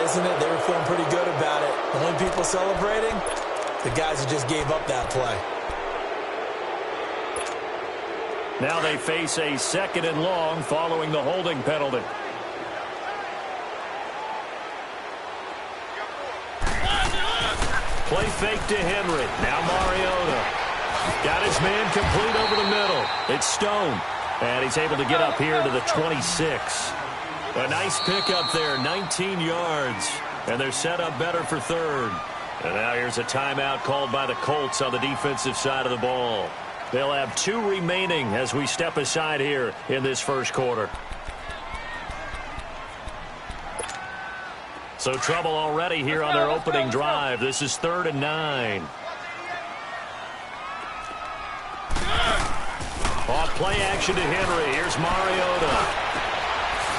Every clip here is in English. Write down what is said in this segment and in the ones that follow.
isn't it? They were feeling pretty good about it. The only people celebrating, the guys who just gave up that play. Now they face a 2nd and long following the holding penalty. Play fake to Henry. Now Mariota. Got his man complete over the middle. It's Stone. And he's able to get up here to the 26. A nice pickup there, 19 yards. And they're set up better for 3rd. And now here's a timeout called by the Colts on the defensive side of the ball. They'll have 2 remaining as we step aside here in this first quarter. So trouble already here on their opening drive. This is 3rd and 9. Off play action to Henry. Here's Mariota.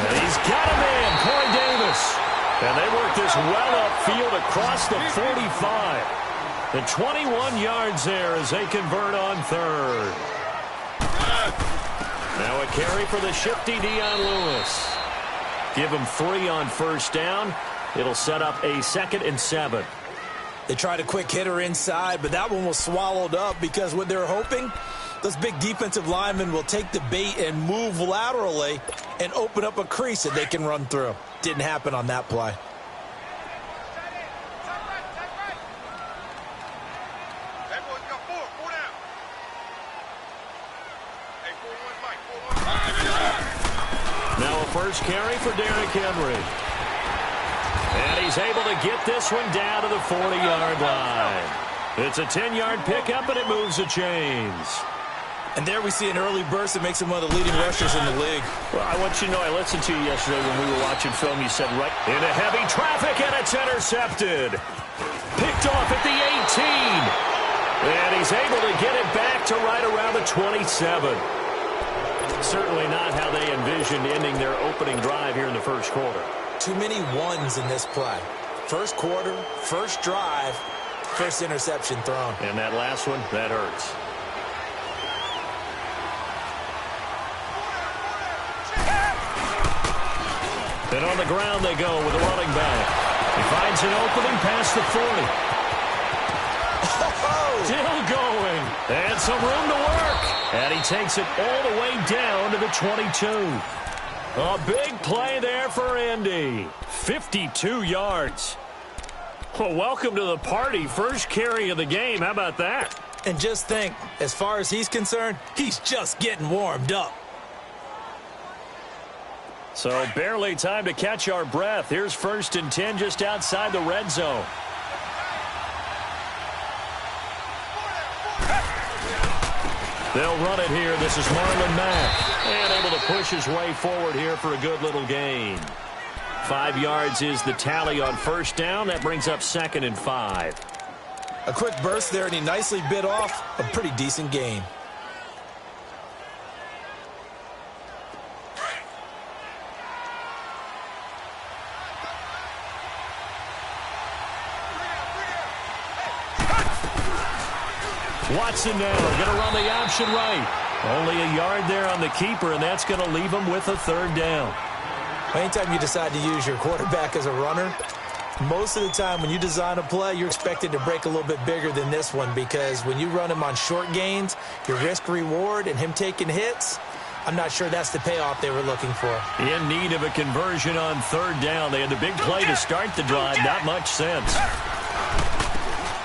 And he's got a man, Corey Davis. And they work this well upfield across the 45. And 21 yards there as they convert on 3rd. Now a carry for the shifty Dion Lewis. Give him 3 on 1st down. It'll set up a 2nd and 7. They tried a quick hitter inside, but that one was swallowed up because what they're hoping, those big defensive linemen will take the bait and move laterally and open up a crease that they can run through. Didn't happen on that play. Now a first carry for Derrick Henry. And he's able to get this one down to the 40-yard line. It's a 10-yard pickup, and it moves the chains. And there we see an early burst that makes him one of the leading rushers in the league. Well, I want you to know, I listened to you yesterday when we were watching film. You said right into heavy traffic, and it's intercepted. Picked off at the 18. And he's able to get it back to right around the 27. Certainly not how they envisioned ending their opening drive here in the first quarter. Too many ones in this play. First quarter, first drive, first interception thrown. And that last one, that hurts. And on the ground they go with a running back. He finds an opening past the 40. Still going. And some room to work. And he takes it all the way down to the 22. A big play there for Indy. 52 yards. Well, welcome to the party. First carry of the game. How about that? And just think, as far as he's concerned, he's just getting warmed up. So barely time to catch our breath. Here's 1st and 10 just outside the red zone. They'll run it here. This is Marlon Mack. And able to push his way forward here for a good little gain. 5 yards is the tally on 1st down. That brings up 2nd and 5. A quick burst there, and he nicely bit off a pretty decent gain. Watson now going to run the option right. Only a yard there on the keeper, and that's going to leave him with a 3rd down. Anytime you decide to use your quarterback as a runner, most of the time when you design a play, you're expected to break a little bit bigger than this one, because when you run him on short gains, your risk-reward and him taking hits, I'm not sure that's the payoff they were looking for. In need of a conversion on 3rd down. They had the big play to start the drive. Not much sense.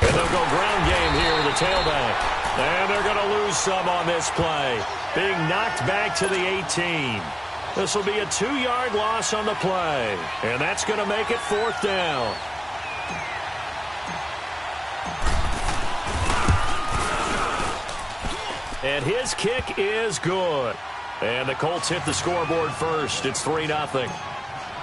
And they'll go ground game here with the tailback. And they're going to lose some on this play. Being knocked back to the 18. This will be a 2-yard loss on the play. And that's going to make it 4th down. And his kick is good. And the Colts hit the scoreboard first. It's 3-0.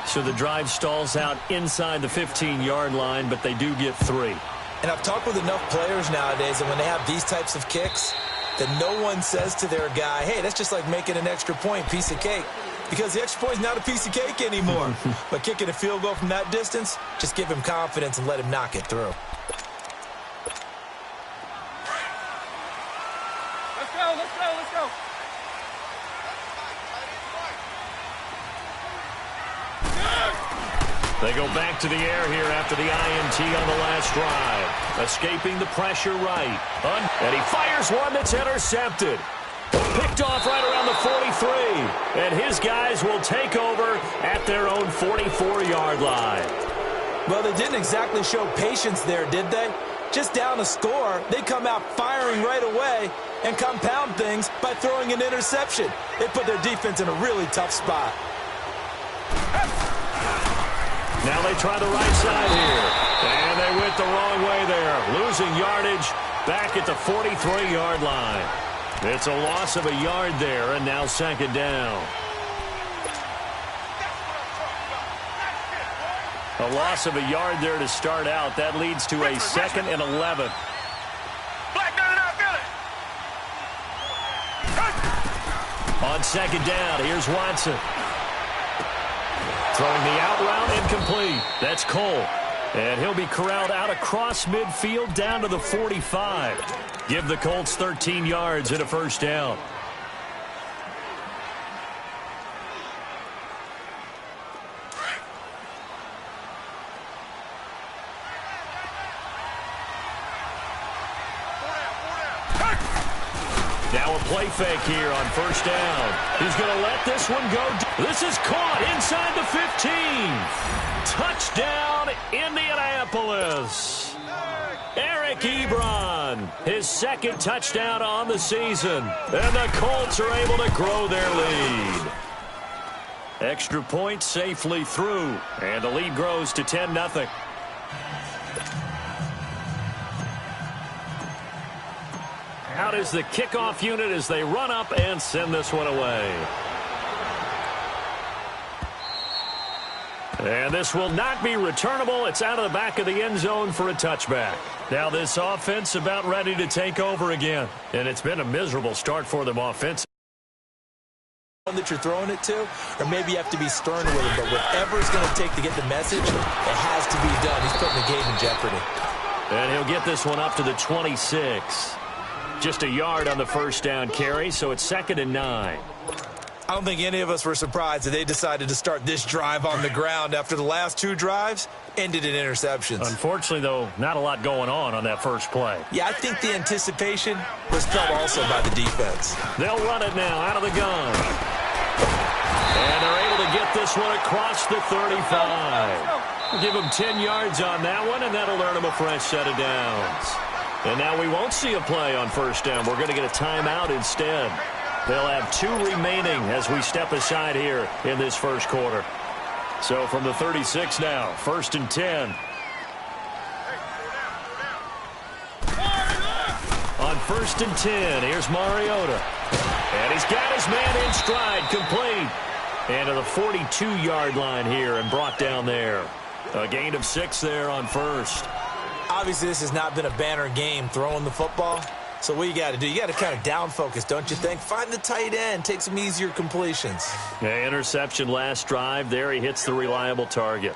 So the drive stalls out inside the 15-yard line, but they do get 3. And I've talked with enough players nowadays, and when they have these types of kicks, that no one says to their guy, hey, that's just like making an extra point, piece of cake. Because the extra point is not a piece of cake anymore. But kicking a field goal from that distance, just give him confidence and let him knock it through. Let's go, let's go, let's go. They go back to the air here after the INT on the last drive. Escaping the pressure right. And he fires one that's intercepted. Picked off right around the 43. And his guys will take over at their own 44-yard line. Well, they didn't exactly show patience there, did they? Just down a score, they come out firing right away and compound things by throwing an interception. They put their defense in a really tough spot. Now they try the right side here. And they went the wrong way there. Losing yardage back at the 43-yard line. It's a loss of a yard there, and now second down. A loss of a yard there to start out. That leads to a 2nd and 11. On second down, here's Watson. Throwing the out route incomplete. That's Cole. And he'll be corralled out across midfield down to the 45. Give the Colts 13 yards and a first down. Now a play fake here on first down. He's going to let this one go. This is caught inside the 15. Touchdown, Indianapolis. Eric Ebron, his second touchdown on the season. And the Colts are able to grow their lead. Extra point safely through. And the lead grows to 10-0. Out is the kickoff unit as they run up and send this one away. And this will not be returnable. It's out of the back of the end zone for a touchback. Now this offense about ready to take over again. And it's been a miserable start for them offensively. That you're throwing it to, or maybe you have to be stern with him, but whatever it's going to take to get the message, it has to be done. He's putting the game in jeopardy. And he'll get this one up to the 26. Just a yard on the first down carry, so it's 2nd and 9. I don't think any of us were surprised that they decided to start this drive on the ground after the last two drives ended in interceptions. Unfortunately, though, not a lot going on that first play. Yeah, I think the anticipation was felt also by the defense. They'll run it now out of the gun. And they're able to get this one across the 35. Give them 10 yards on that one, and that'll earn them a fresh set of downs. And now we won't see a play on first down. We're going to get a timeout instead. They'll have 2 remaining as we step aside here in this first quarter. So from the 36 now, 1st and 10. On 1st and 10, here's Mariota. And he's got his man in stride, complete. And to the 42-yard line here and brought down there. A gain of 6 there on first. Obviously, this has not been a banner game throwing the football. So what you got to do, you got to kind of down focus, don't you think? Find the tight end, take some easier completions. Yeah, interception last drive. There he hits the reliable target.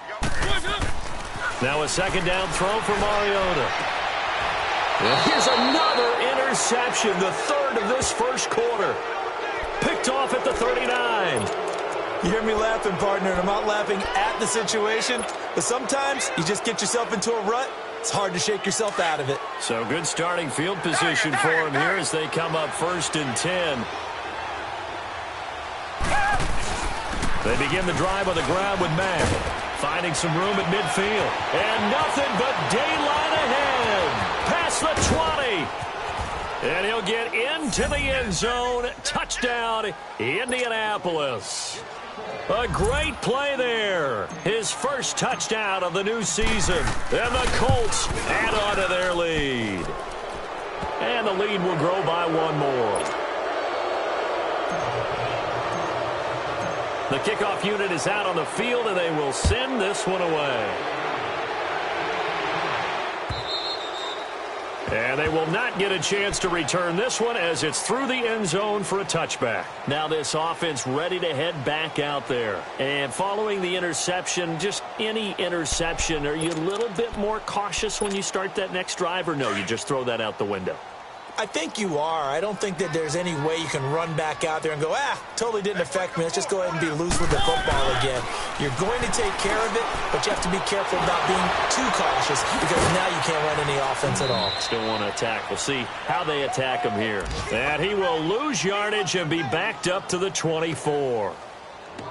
Now a second down throw for Mariota. Here's another interception, the 3rd of this first quarter. Picked off at the 39. You hear me laughing, partner, and I'm not laughing at the situation, but sometimes you just get yourself into a rut. It's hard to shake yourself out of it. So good starting field position for him here as they come up 1st and 10. They begin the drive on the ground with Mack, finding some room at midfield. And nothing but daylight ahead. Past the 20. And he'll get into the end zone. Touchdown, Indianapolis. A great play there. His first touchdown of the new season. And the Colts add on to their lead. And the lead will grow by 1 more. The kickoff unit is out on the field, and they will send this one away. And they will not get a chance to return this one as it's through the end zone for a touchback. Now this offense ready to head back out there. And following the interception, just any interception, are you a little bit more cautious when you start that next drive, or no, you just throw that out the window? I think you are. I don't think that there's any way you can run back out there and go, totally didn't affect me. Let's just go ahead and be loose with the football again. You're going to take care of it, but you have to be careful about being too cautious because now you can't run any offense at all. Still want to attack. We'll see how they attack him here. And he will lose yardage and be backed up to the 24.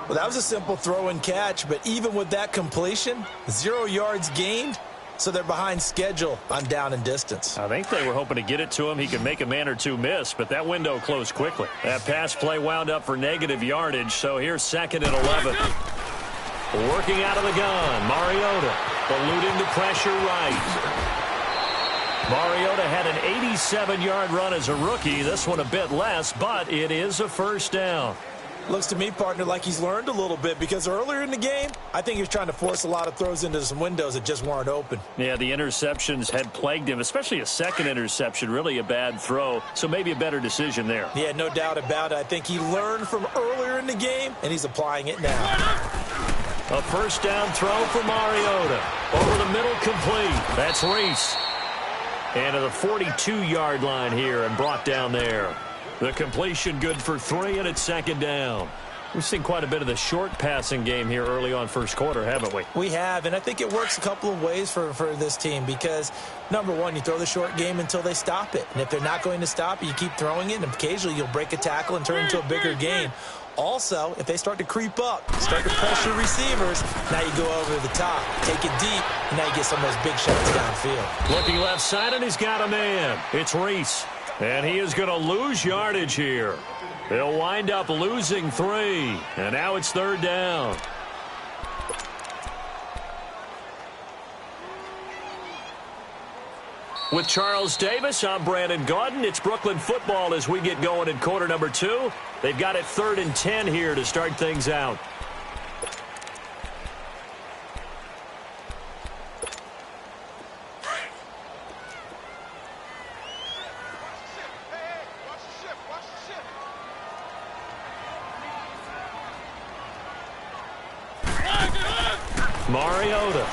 Well, that was a simple throw and catch, but even with that completion, 0 yards gained. So they're behind schedule on down and distance. I think they were hoping to get it to him. He could make a man or two miss, but that window closed quickly. That pass play wound up for negative yardage, so here's 2nd and 11. Working out of the gun, Mariota eluding the pressure right. Mariota had an 87-yard run as a rookie. This one a bit less, but it is a first down. Looks to me, partner, like he's learned a little bit because earlier in the game, I think he was trying to force a lot of throws into some windows that just weren't open. Yeah, the interceptions had plagued him, especially a second interception, really a bad throw, so maybe a better decision there. Yeah, no doubt about it. I think he learned from earlier in the game, and he's applying it now. A first down throw for Mariota. Over the middle, complete. That's Reese. And to the 42-yard line here and brought down there. The completion good for 3, and it's 2nd down. We've seen quite a bit of the short passing game here early on first quarter, haven't we? We have, and I think it works a couple of ways for this team because, number one, you throw the short game until they stop it. And if they're not going to stop it, you keep throwing it, and occasionally you'll break a tackle and turn it into a bigger gain. Also, if they start to creep up, start to pressure receivers, now you go over the top, take it deep, and now you get some of those big shots downfield. Looking left side, and he's got a man. It's Reese. And he is going to lose yardage here. They'll wind up losing 3. And now it's 3rd down. With Charles Davis, I'm Brandon Gaudin. It's Brooklyn football as we get going in quarter number 2. They've got it 3rd and 10 here to start things out. Mariota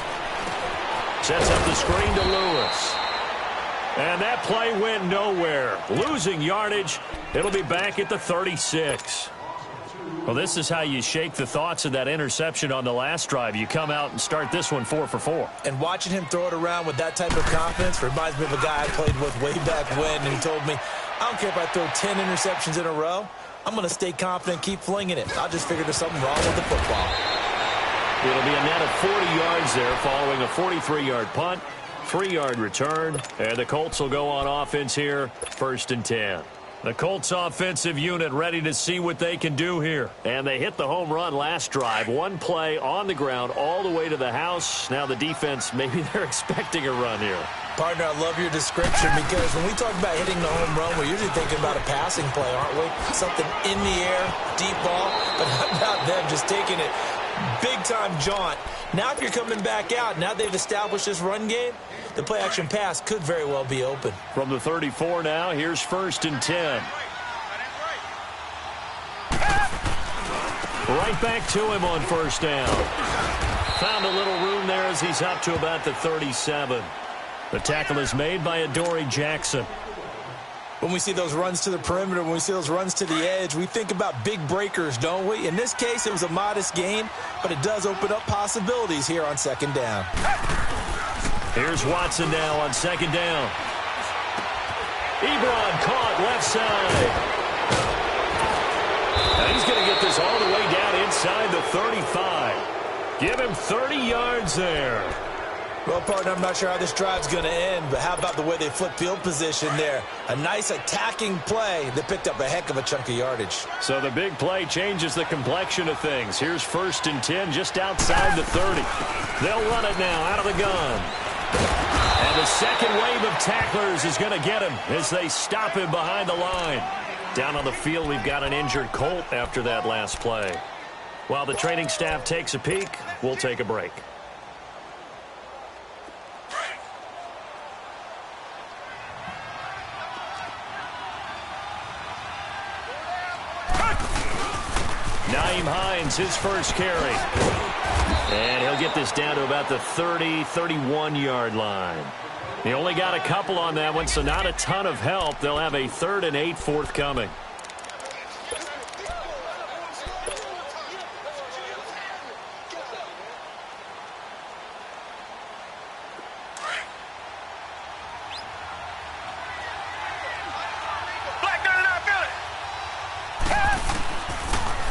sets up the screen to Lewis. And that play went nowhere. Losing yardage. It'll be back at the 36. Well, this is how you shake the thoughts of that interception on the last drive. You come out and start this one 4 for 4. And watching him throw it around with that type of confidence reminds me of a guy I played with way back when, and he told me, I don't care if I throw 10 interceptions in a row. I'm going to stay confident and keep flinging it. I just figured there's something wrong with the football. It'll be a net of 40 yards there following a 43-yard punt, 3-yard return, and the Colts will go on offense here, 1st and 10. The Colts offensive unit ready to see what they can do here. And they hit the home run last drive. One play on the ground all the way to the house. Now the defense, maybe they're expecting a run here. Partner, I love your description because when we talk about hitting the home run, we're usually thinking about a passing play, aren't we? Something in the air, deep ball, but how about them just taking it big-time jaunt. Now if you're coming back out, now they've established this run game, the play-action pass could very well be open. From the 34 now, here's 1st and 10. Right back to him on 1st down. Found a little room there as he's up to about the 37. The tackle is made by Adoree Jackson. When we see those runs to the perimeter, when we see those runs to the edge, we think about big breakers, don't we? In this case, it was a modest gain, but it does open up possibilities here on 2nd down. Here's Watson now on 2nd down. Ebron caught left side. And he's going to get this all the way down inside the 35. Give him 30 yards there. Well, partner, I'm not sure how this drive's going to end, but how about the way they flip field position there? A nice attacking play that picked up a heck of a chunk of yardage. So the big play changes the complexion of things. Here's 1st and 10 just outside the 30. They'll run it now out of the gun. And the second wave of tacklers is going to get him as they stop him behind the line. Down on the field, we've got an injured Colt after that last play. While the training staff takes a peek, we'll take a break. Nyheim Hines, his first carry. And he'll get this down to about the 30, 31-yard line. He only got a couple on that one, so not a ton of help. They'll have a 3rd and 8 forthcoming.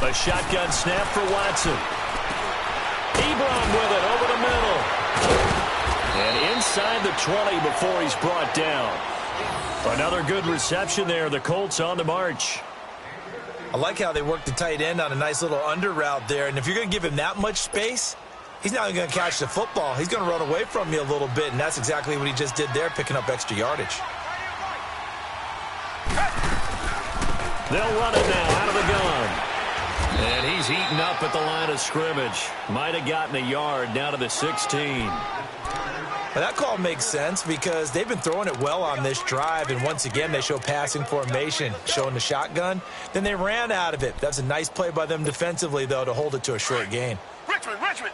A shotgun snap for Watson. Ebron with it over the middle. And inside the 20 before he's brought down. Another good reception there. The Colts on the march. I like how they work the tight end on a nice little under route there. And if you're going to give him that much space, he's not going to catch the football. He's going to run away from you a little bit, and that's exactly what he just did there, picking up extra yardage. They'll run it now out of the gun. And he's eaten up at the line of scrimmage. Might have gotten a yard down to the 16. Well, that call makes sense because they've been throwing it well on this drive, and once again they show passing formation, showing the shotgun. Then they ran out of it. That's a nice play by them defensively, though, to hold it to a short gain. Richmond!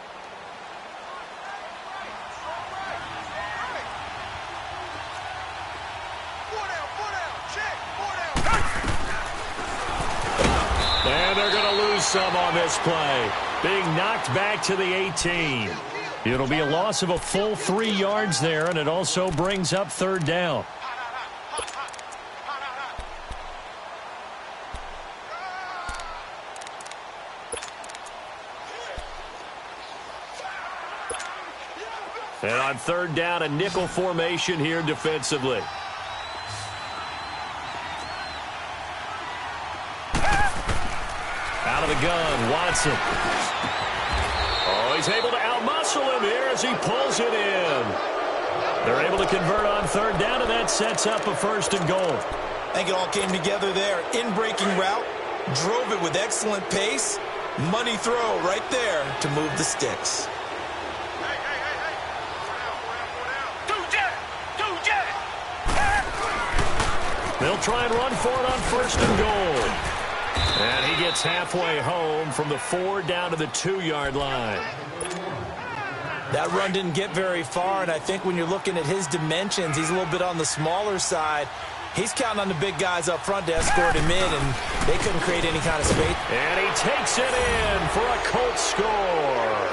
And they're going to lose some on this play. Being knocked back to the 18. It'll be a loss of a full 3 yards there, and it also brings up 3rd down. And on 3rd down, a nickel formation here defensively. Out of the gun, Watson. Oh, he's able to outmuscle him here as he pulls it in. They're able to convert on 3rd down, and that sets up a 1st and goal. I think it all came together there. In-breaking route, drove it with excellent pace. Money throw right there to move the sticks. They'll try and run for it on 1st and goal. And he gets halfway home from the 4 down to the 2-yard line. That run didn't get very far, and I think when you're looking at his dimensions, he's a little bit on the smaller side. He's counting on the big guys up front to escort him in, and they couldn't create any kind of space. And he takes it in for a Colts score.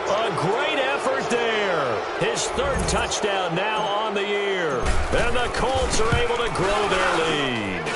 A great effort there. His 3rd touchdown now on the year. And the Colts are able to grow their lead.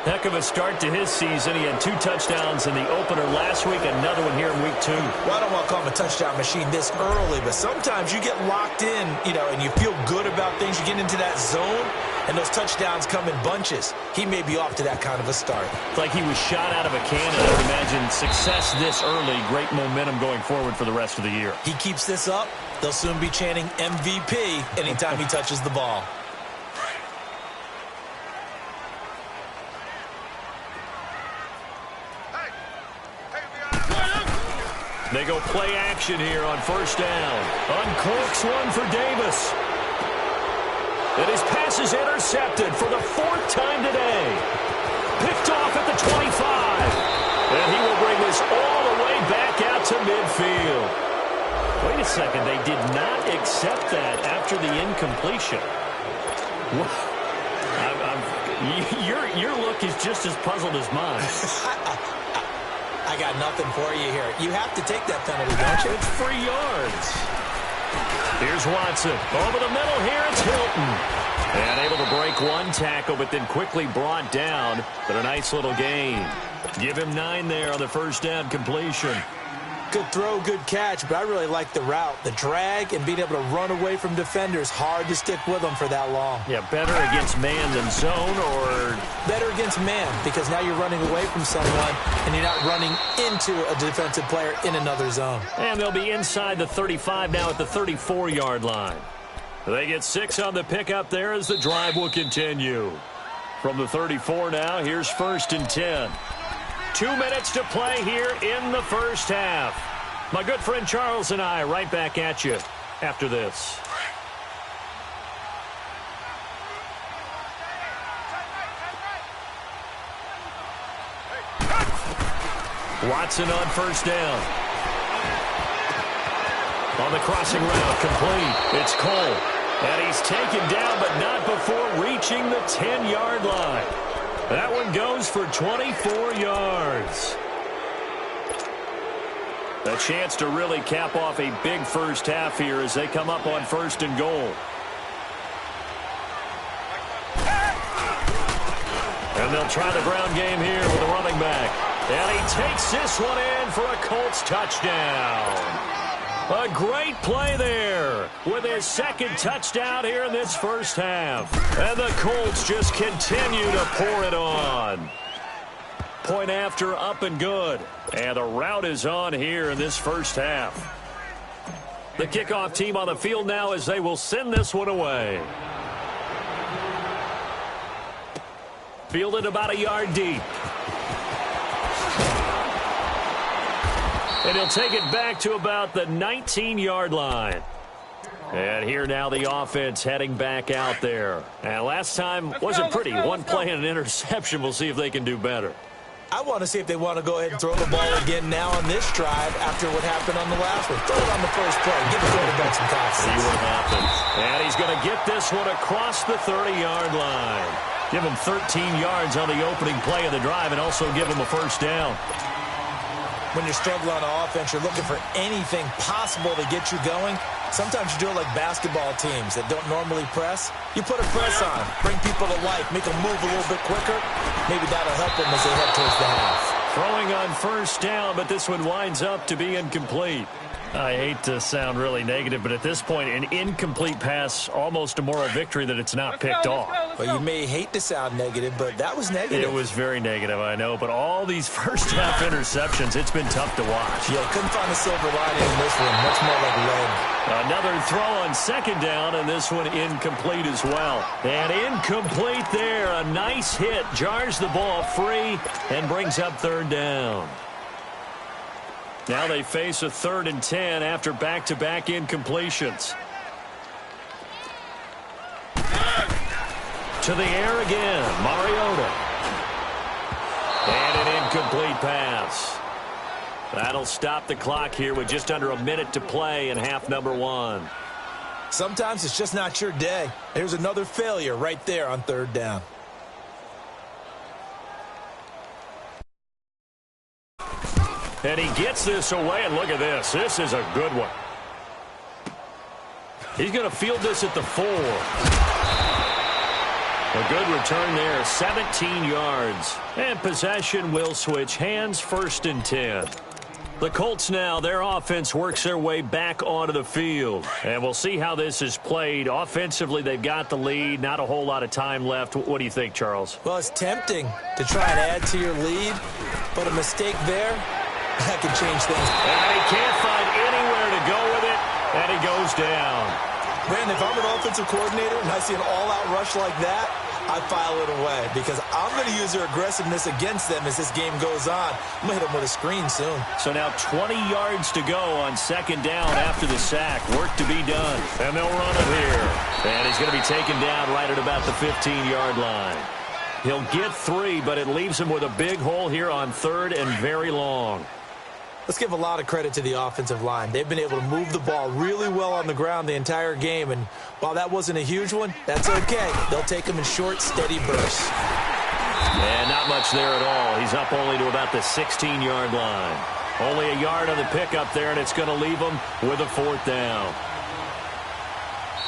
Heck of a start to his season. He had 2 touchdowns in the opener last week, another one here in week 2. Well, I don't want to call him a touchdown machine this early, but sometimes you get locked in, and you feel good about things. You get into that zone, and those touchdowns come in bunches. He may be off to that kind of a start. It's like he was shot out of a cannon. I would imagine success this early, great momentum going forward for the rest of the year. He keeps this up, they'll soon be chanting MVP anytime he touches the ball. They go play action here on 1st down. Uncorks one for Davis. And his pass is intercepted for the 4th time today. Picked off at the 25. And he will bring this all the way back out to midfield. Wait a second. They did not accept that after the incompletion. Your look is just as puzzled as mine. I got nothing for you here. You have to take that penalty, don't you? It's 3 yards. Here's Watson. Over the middle here, it's Hilton. And able to break 1 tackle, but then quickly brought down. But a nice little gain. Give him 9 there on the 1st down completion. Good throw, good catch, but I really like the route. The drag and being able to run away from defenders. Hard to stick with them for that long. Yeah, better against man than zone, or better against man, because now you're running away from someone and you're not running into a defensive player in another zone. And they'll be inside the 35 now at the 34-yard line. They get 6 on the pickup there as the drive will continue. From the 34 now, here's 1st and 10. 2 minutes to play here in the 1st half. My good friend Charles and I right back at you after this. Watson on 1st down. On the crossing route, complete. It's Cole. And he's taken down, but not before reaching the 10-yard line. That one goes for 24 yards. A chance to really cap off a big first half here as they come up on 1st and goal. And they'll try the ground game here with a running back. And he takes this one in for a Colts touchdown. A great play there with his 2nd touchdown here in this first half. And the Colts just continue to pour it on. Point after, up and good. And the route is on here in this first half. The kickoff team on the field now as they will send this one away. Fielded about a yard deep. And he'll take it back to about the 19-yard line. And here now the offense heading back out there. And last time wasn't pretty. One play and an interception. We'll see if they can do better. I want to see if they want to go ahead and throw the ball again now on this drive after what happened on the last one. Throw it on the first play. Give the quarterback some confidence. See what happens. And he's going to get this one across the 30-yard line. Give him 13 yards on the opening play of the drive and also give him a first down. When you're struggling on offense, you're looking for anything possible to get you going. Sometimes you do it like basketball teams that don't normally press. You put a press on, bring people to life, make them move a little bit quicker. Maybe that'll help them as they head towards the half. Throwing on first down, but this one winds up to be incomplete. I hate to sound really negative, but at this point, an incomplete pass, almost a moral victory that it's not picked off. Well, you may hate to sound negative, but that was negative. It was very negative, I know, but all these first-half interceptions, it's been tough to watch. Yeah, couldn't find a silver lining in this one. Much more like lead. Another throw on 2nd down, and this one incomplete as well. And incomplete there. A nice hit. Jars the ball free and brings up 3rd down. Now they face a 3rd and 10 after back-to-back incompletions. To the air again, Mariota. And an incomplete pass. That'll stop the clock here with just under a minute to play in half number 1. Sometimes it's just not your day. There's another failure right there on 3rd down. And he gets this away, and look at this. This is a good one. He's going to field this at the 4. A good return there, 17 yards. And possession will switch hands, 1st and 10. The Colts now, their offense works their way back onto the field. And we'll see how this is played. Offensively, they've got the lead. Not a whole lot of time left. What do you think, Charles? Well, it's tempting to try and add to your lead, but a mistake there, that could change things. And he can't find anywhere to go with it, and he goes down. Man, if I'm an offensive coordinator and I see an all-out rush like that, I file it away because I'm going to use their aggressiveness against them as this game goes on. I'm going to hit them with a screen soon. So now 20 yards to go on 2nd down after the sack. Work to be done. And they'll run it here. And he's going to be taken down right at about the 15-yard line. He'll get 3, but it leaves him with a big hole here on 3rd and very long. Let's give a lot of credit to the offensive line. They've been able to move the ball really well on the ground the entire game, and while that wasn't a huge one, that's okay. They'll take them in short, steady bursts. And not much there at all. He's up only to about the 16-yard line. Only a yard on the pickup there, and it's going to leave him with a 4th down.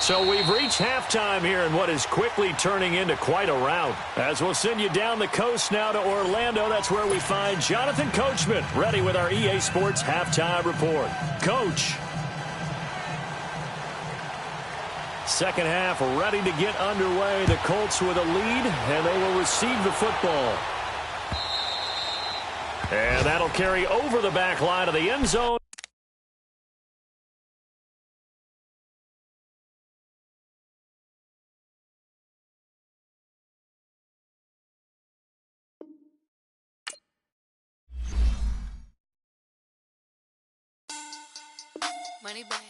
So we've reached halftime here in what is quickly turning into quite a rout. As we'll send you down the coast now to Orlando, that's where we find Jonathan Coachman, ready with our EA Sports Halftime Report. Coach. 2nd half ready to get underway. The Colts with a lead, and they will receive the football. And that'll carry over the back line of the end zone. Money back.